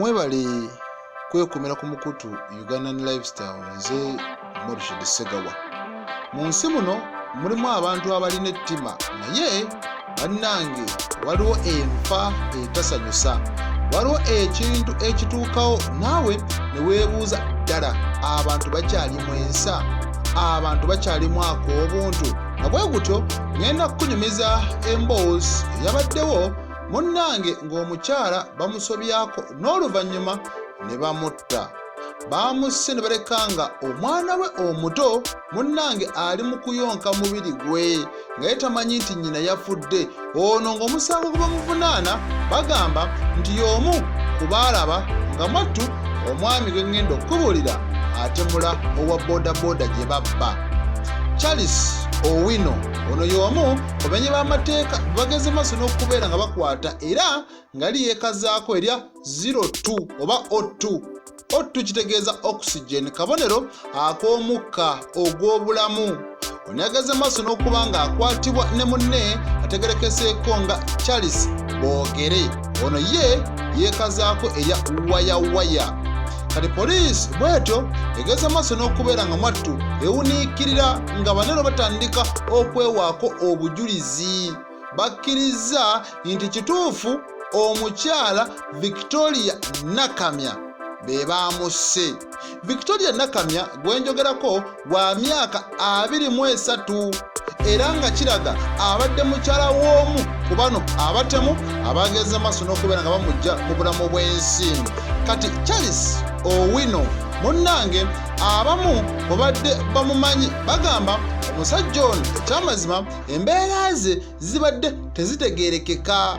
Mwebale kwekumira ku mukutu Ugandan Lifestyle nze Morishid Segawa. Mu nsi muno mulimu abantu abalina ettima naye bannange waliwo enfa etasanyusa, waliwo ekintu ekituukawo naawe ne weebuuza ddala abantu bakyalimu ensa, abantu bakyalimu ak'obuntu. Na bwe gutyo ngenda kukunyumiza emboozi eyabaddewo munnange ng'omukyala bamusobyako n'oluvannyuma ne bamutta. Bamusse ne balekanga omwana we omuto munnange ali mu kuyonka mubiri gwe nga ye tamanyi nti nnyina yafudde. Ono ng'omusango gwe bamuvunaana bagamba nti y'omu ku baalaba nga mwattu omwami gwe ngenda okubuulira atemula owa boodabooda gye babba. Charles Owino ono y'omu ku bamenyi b'amateeka bageze maaso n'okubeera nga bakwata era nga liyeekazaako erya 02 oba O2. O2 kitegeeza oxygen, kabonero ak'omukka ogw'obulamu. Ono yageze maaso n'okuba ng'akwatibwa ne munne ategerekeseeko nga Charles Boogere. Ono ye yeekazaako erya waya. Kati poliisi bwetyo egeze maaso n'okubeera nga mwattu ewuniikirira nga baneno batandika okwewaako obujulizi. Bakkiriza nti kituufu omukyala Victoria Nakamya be baamusse. Victoria Nakamya gwenjogerako gwa myaka 23 era nga kiraga abadde mukyala w'omu ku bano abatemu abageze maaso n'okubeera nga bamujja mu bulamu bw'ensi. Kati Charles Owino munnange abamu mubadde bamumanyi bagamba omusajja ono ekyamazima embeera ze zibadde tezitegeerekeka.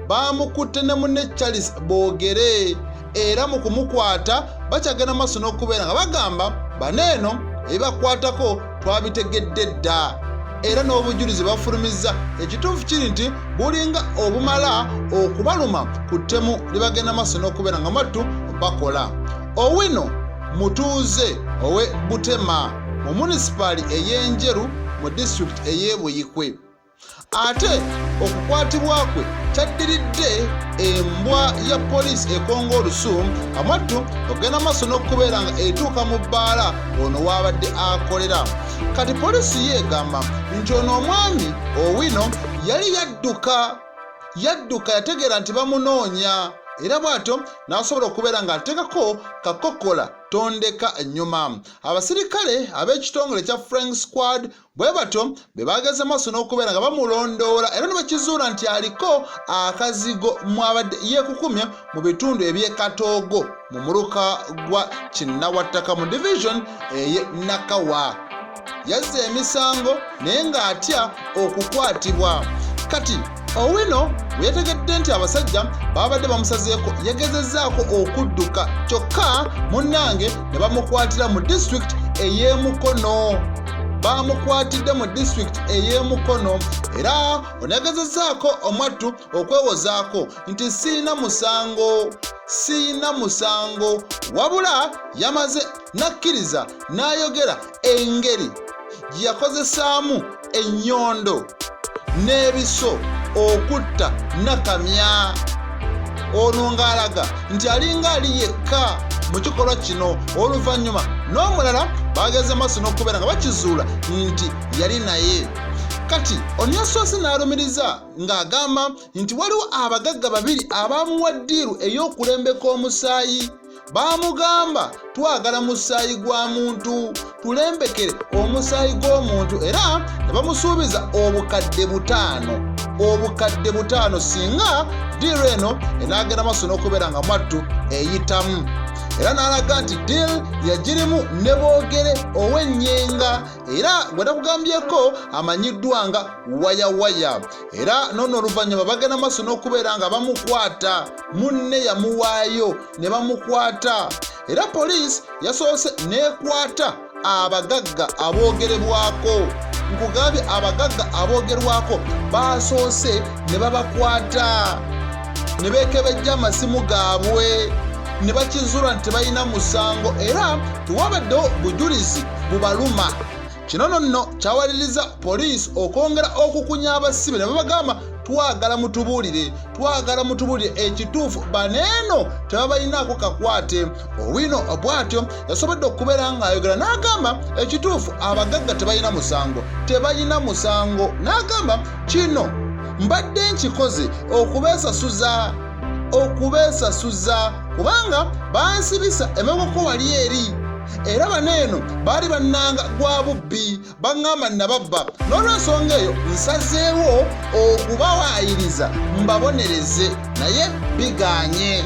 Bamukutte ne munne Charles Boogere era mu kumukwata bakyagenda maaso n'okubeera nga bagamba baneeno ebibakwatako twabitegedde dda era n'obujulizi bafulumizza. Ekituufu kiri nti bulinga obumala okubaluma ku ttemu libagenda maaso n'okubeera nga mwattu bakola. Owino mutuuze owe Butema mu munisipaali ey'Enjeru mu disitulikiti ey'e Buyikwe. Ate okukwatibwa kwe kyaddiridde embwa ya poliisi ekonga olusumu amwattu okugenda maaso n'okubeera nga etuuka mu bbaala ono w'abadde akolera. Kati poliisi yeegamba nti ono omwami Owino yali yadduka yategeera nti bamunoonya era bw'atyo n'asobola okubeera ng'ateekako kakokola tondeka ennyuma. Abasirikale ab'ekitongole kya Flying Squad bwe batyo be baageze maaso n'okubeera nga bamulondoola era ne bakizuula nti aliko akazigo mw'abadde yeekukumya mu bitundu eby'e Katoogo mu muluka gwa Kinnawattaka mu division ey'e Nakawa. Yazze emisango naye ng'atya okukwatibwa. Kati Owino bwe yategedde nti abasajja babadde bamusazeeko yagezezzaako okudduka kyokka munnange ne bamukwatira mu disitulikiti ey'e Mukono. Bamukwatidde mu disitulikiti ey'e Mukono era ono yagezezzaako omwattu okwewozaako nti siina musango wabula yamaze nakkiriza n'ayogera engeri gye yakozesaamu ennyondo n'ebiso okutta Nakamya. Ono ng'alaga nti alinga ali yekka mu kikolwa kino. Oluvannyuma n'omulala bageze maaso n'okubeera nga bakizuula nti yali naye. Kati ono yasoose n'alumiriza ng'agamba nti waliwo abagagga babiri abaamuwa ddiiru ey'okulembeka omusaayi. Baamugamba twagala musaayi gwa muntu, tulembekere omusaayi gw'omuntu era ne bamusuubiza obukadde 5 singa ddiiru eno enaagenda maaso n'okubeera nga mwattu eyitamu. Era n'alaga nti ddiiru yagirimu ne Boogere ow'ennyenga era gwe nakugambyeko amanyiddwa nga waya. Era n'ono oluvannyuma bagenda maaso n'okubeera nga bamukwata, munne yamuwaayo ne bamukwata. Era poliisi yasoose n'ekwata abagagga aboogerebwako. Nkugambye abagagga aboogerwako basoose ne babakwata ne beekebejja amasimu gaabwe ne bakizuula nti balina musango era tewabaddewo bujulizi bubaluma. Kino nno kyawaliriza poliisi okwongera okukunya abasibe ne babagamba twagala mutubuulire ekituufu baneeno tebabayinaako kakwate. Owino bw'atyo yasobodde okubeera ng'ayogera n'agamba ekituufu abagagga tebalina musango n'agamba kino mbadde nkikoze okubeesasuza kubanga bansibisa emaboko wali eri era baneeno baali bannanga gwa bubbi baŋŋamba nababba n'olwensonga eyo nsazeewo okubawaayiriza mbabonereze naye biganye.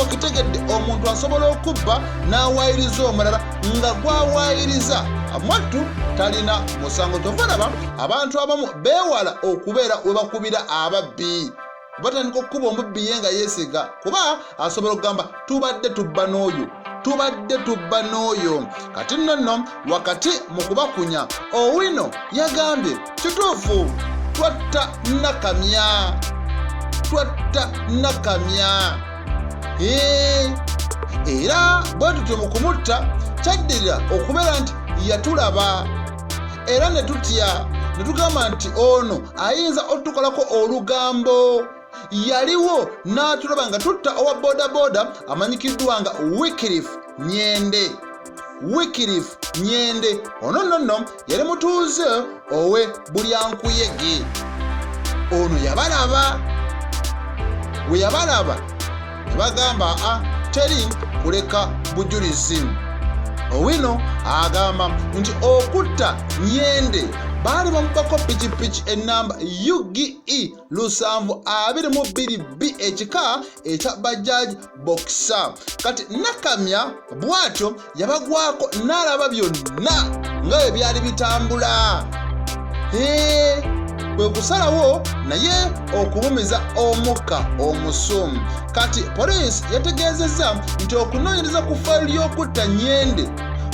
Okitegedde omuntu asobola okubba n'awaayiriza omulala nga gwawaayiriza mwattu talina musango. Tovalaba abantu abamu beewala okubeera we bakubira ababbi batandika okukuba omubbi ye nga yeesiga kuba asobola okugamba tubadde tubba n'oyo. Kati nno wakati mu kubakunya Owino yagambye kituufu twatta Nakamya era bwe tutyo mu kumutta kyaddirira okubeera nti yatulaba era ne tutya ne tugamba nti ono ayinza otukolako olugambo. Yaliwo n'atulaba nga tutta owa bodaboda amanyikiddwa nga Wycliffe Nyende. Ono nno yali mutuuze owe Bulyankuyege. Ono we yabalaba ne bagamba teri kuleka bujulizi. Owino agamba nti okutta Nyende baali bamubako pikipiki ennamba UGE 722B ekika ekya Bajaj Boxer. Kati Nakamya bw'atyo yabagwako n'alaba byonna nga bwe byali bitambula. Kwe kusalawo naye okulumiza omukka omusumu. Kati poliisi yategeezezza nti okunoonyereza ku fayiro y'okutta Nyende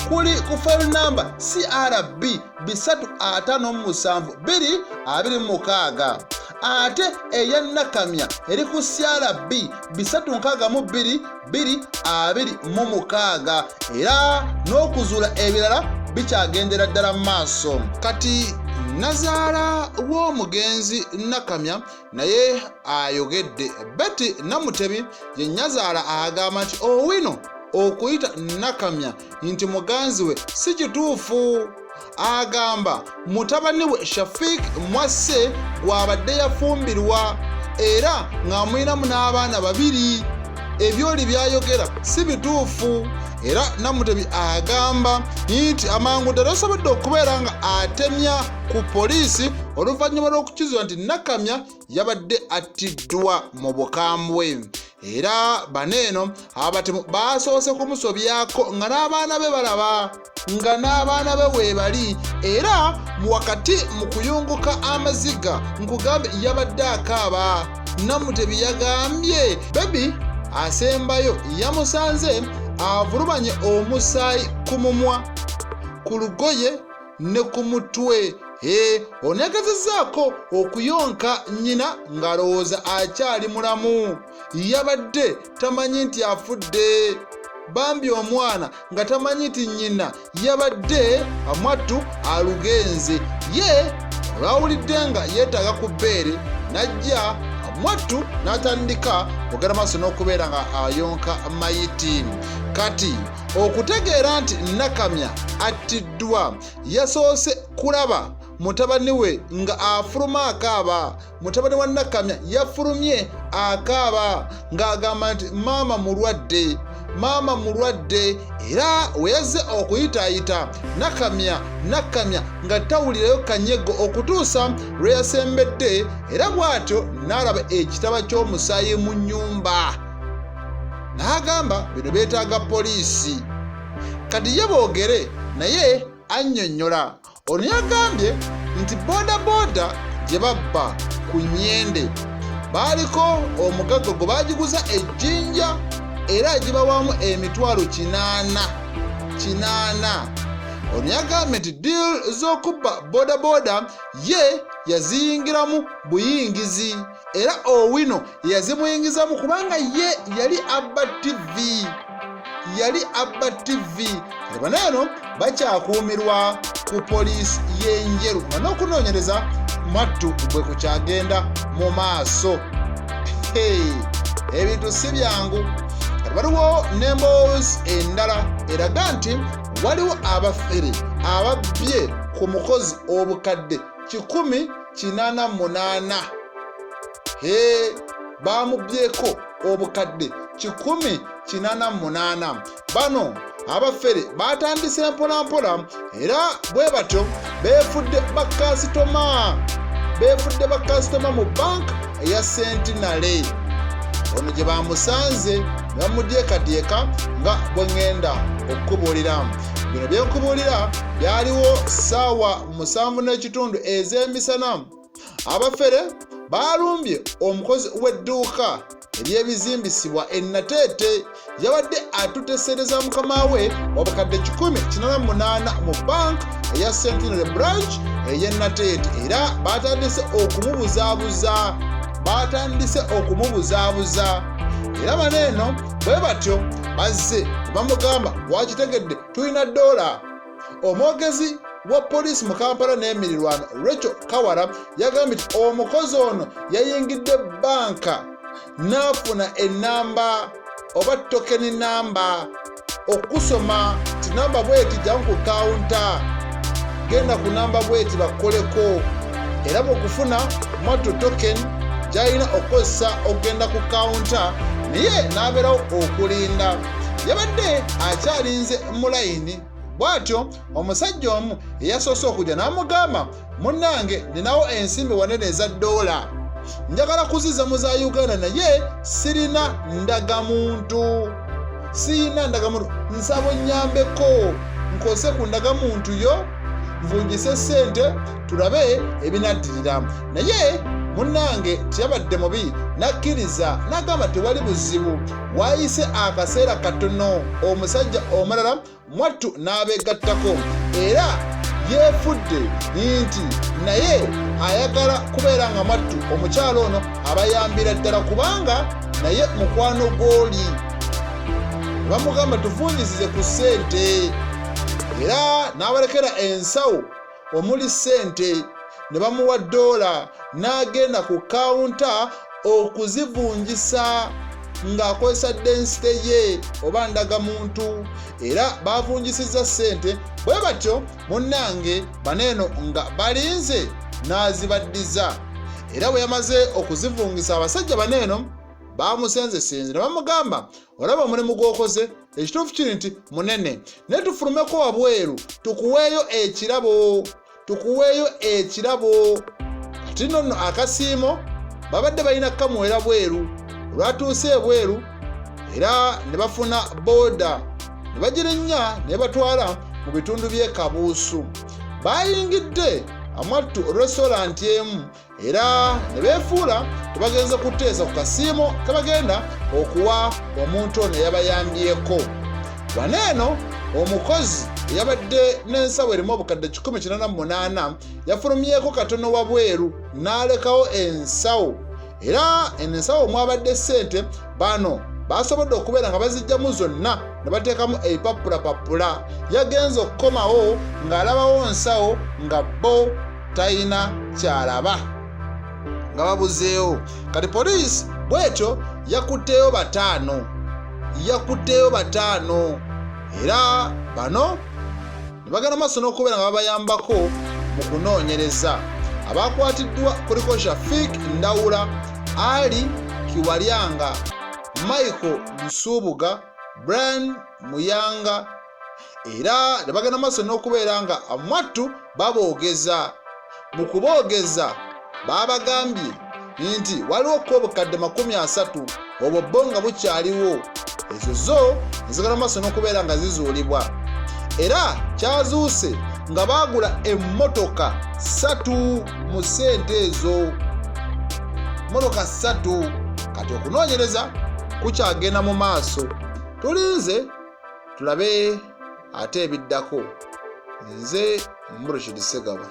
kuli ku fayiro namba CRB 357-226 ate eya Nakamya eri ku CRB 322-226 era n'okuzuula ebirala bikyagendera ddala mu maaso. Kati Nazaala w'omugenzi Nakamya naye ayogedde. Betty Namutebi ye Nazaala agamba nti Owino okuyita Nakamya nti muganzi we si kituufu. Agamba mutabani we Shafik Mwasse gw'abadde yafumbirwa era ng'amulinamu n'abaana babiri. Ebyoli byayogera si bituufu. Era Namutebi agamba nti amangu ddala asobodde okubeera nga atemya ku poliisi oluvannyuma lw'okukizibwa nti Nakamya yabadde attiddwa mu bukambwe. Era baneeno abatemu basoose kumusobyako nga n'abaana be balaba nga n'abaana be weebali. Era wakati mu kuyunguka amaziga nkugambe yabadde akaaba. Namutebi yagambye bebi asembayo yamusanze avulumanye omusaayi ku mumwa, ku lugoye ne ku mutwe. Oneegezezzaako okuyonka nnyina ng'alowooza akyali mulamu. Yabadde tamanyi nti afudde. Bambi omwana nga tamanyi nti nnyina yabadde mwattu alugenze. Ye olwawulidde nga yeetaaga ku bbeere n'ajja mwattu n'atandika kugenda maaso n'okubeera nga ayonka mayiti. Kati okutegeera nti Nakamya attiddwa yasoose kulaba mutabani we nga afuluma akaaba. Mutabani wa Nakamya yafulumye akaaba ng'agamba nti maama mulwadde era we yazze okuyitaayita Nakamya nga tawulirayo kanyego okutuusa lwe yasembedde era bw'atyo n'alaba ekitaba ky'omusaayi mu nnyumba. N'agamba bino beetaaga poliisi. Kati ye boogere naye annyonnyola. Ono yagambye nti bodaboda gye babba ku Nyende baaliko omugagga gwe baagiguza ejjinja era gibawamu emitwalo 80. Ono yagambye nti deal z'okubba bodaboda ye yaziyingiramu buyingizi era Owino yazimuyingizamu kubanga ye yali abba TV. Kati bano eno bakyakuumirwa. ku poliisi y'enjeru nga n'okunoonyereza Mwattu bwe kukyagenda mu maaso. Ebintu si byangu. Waliwo n'emboozi endala eraga nti waliwo abafere ababbye ku mukozi obukadde 188. Bamubyeko obukadde 188. Bano abafere batandise mpolampola era bwe batyo beefudde bakasitoma mu banka eya Centenary. Ono gye bamusanze ne bamudyekadyeka nga bwe ŋŋenda okukubuulira. Bino bye nkubuulira byaliwo ssaawa 7:30 ez'emisana. Abafere balumbye omukozi w'edduuka ery'ebizimbisibwa e Nateete. Yabadde atuteesereza mukama we obukadde 188 mu banka eya Centenary branch ey'e Nateete era batandise okumubuzaabuza. Era baneeno bwe batyo bazze bamugamba wakitegedde tulina $. Omwogezi wa poliisi mu Kampala n'emirirwano Rachel Kawara yagambye nti omukozi ono yayingidde banka n'afuna ennamba oba tokeni namba okusoma ti namba bweti jamu ku kawunta genda ku namba bweti bakoleko. Era bw'okufuna Mwattu token gy'alina okukozesa okugenda ku kawunta naye n'abeerawo okulinda. Yabadde akyalinze mu layini bw'atyo omusajja omu eyasoose okujja n'amugamba munnange ninawo ensimbi wanene eza $. Njagala kuziza mu za Uganda naye sirina ndagamuntu. Nsaba onnyambeko nkose ku ndagamuntu yo nvungise ssente tulabe ebinaddirira. Naye munnange tiyabadde mubi n'akkiriza n'agamba tewali buzibu. Waayise akaseera katono omusajja omulala Mwattu n'abeegattako era yeefudde nti naye ayagala kubeera nga Mwattu omukyalo ono abayambira ddala kubanga naye mukwano gw'oli. Bamugamba tuvunjisize ku ssente era n'abalekera ensawo omuli ssente ne bamuwa $. N'agenda ku kawunta okuzivunjisa ng'akozesa densite ye oba ndagamuntu era bavunjisizza ssente. Bwe batyo munnange baneeno nga balinze n'azibaddiza era bwe yamaze okuzivungisa abasajja baneeno bamusenzesenze ne bamugamba olaba omulimu gw'okoze ekituufu kiri nti munene naye tufulumeko wabweru tukuweeyo ekirabo. Kati nno akasiimo babadde balina kamuwera bweru olwatuuse ebweru era ne bafuna booda ne bagirinnya ne batwala mu bitundu by'e Kabuusu. Bayingidde Mwattu restaurant emu era ne beefuula tebagenze kuteesa ku kasiimo ke bagenda okuwa omuntu ono yabayambyeko. Waneeno omukozi eyabadde n'ensawo erimu obukadde 188 yafulumyeko katono wabweru n'alekawo ensawo era ensawo mwabadde ssente bano basobodde okubeera nga bazijjamu zonna ne bateekamu ebipapulapapula. Yagenze okukomawo ng'alabawo nsawo nga bo talina kyalaba nga babuzeewo. Kati poliisi bw'etyo yakutteyo 5 era bano ne bagenda maaso n'okubeera nga babayambako mu kunoonyereza. Abakwatiddwa kuliko Shafik Ndawula, Ali Kiwalyanga, Michael Nsubuga, Brian Muyanga era ne bagenda maaso n'okubeera nga Mwattu baboogeza. Mu kuboogeza babagambye nti waliwo ko obukadde 30 obwo bo nga bukyaliwo. Ezo zo nezigenda maaso n'okubeera nga zizuulibwa era kyazuuse nga baagula emmotoka 3 mu ssente ezo. Mmotoka 3. Kati okunoonyereza kukyagenda mu maaso. Tulinze tulabe ate ebiddako. Nze Murshid Ssegawa.